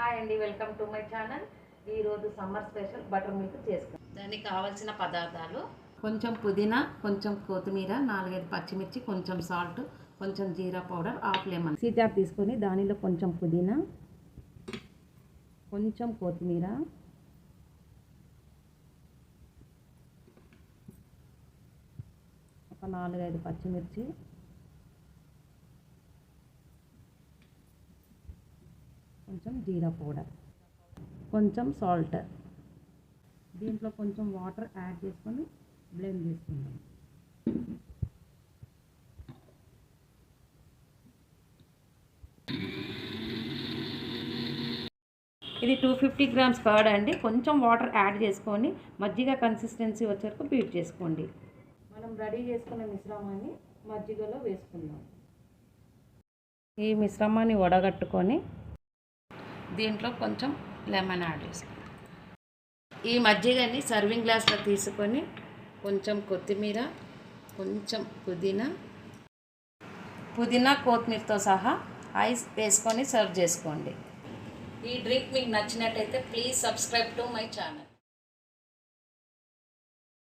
Hi అండి, welcome to my channel. ఈరోజు summer special butter milk చేసుకుంటాం. దానికి కావాల్సిన పదార్థాలు కొంచెం పుదీనా, కొంచెం కొత్తిమీర, 4-5 పచ్చిమిర్చి, కొంచెం సాల్ట్, కొంచెం జీరా powder, half lemon. Mixie jar తీసుకొని దానిలో కొంచెం పుదీనా, కొంచెం కొత్తిమీర, ఒక 4-5 పచ్చిమిర్చి, కొంచెం జీరా పౌడర్, కొంచెం సాల్ట్, దీంట్లో కొంచెం వాటర్ యాడ్ చేసుకొని బ్లెండ్ చేసుకుందాం. ఇది 250 గ్రామ్స్ కర్డ్ అండి. కొంచెం వాటర్ యాడ్ చేసుకొని మజ్జిగ కన్సిస్టెన్సీ వచ్చే వరకు బీట్ చేసుకోండి. మనం రెడీ చేసుకున్న మిశ్రమాన్ని మజ్జిగలో వేసుకుందాం. ఈ మిశ్రమాన్ని వడగట్టుకొని దీంట్లో కొంచెం లెమన్ యాడ్ చేసుకోండి. ఈ మజ్జిగని సర్వింగ్ గ్లాస్లో తీసుకొని కొంచెం కొత్తిమీర, కొంచెం పుదీనా కొత్తిమీరతో సహా ఐస్ వేసుకొని సర్వ్ చేసుకోండి. ఈ డ్రింక్ మీకు నచ్చినట్టయితే please subscribe to my channel.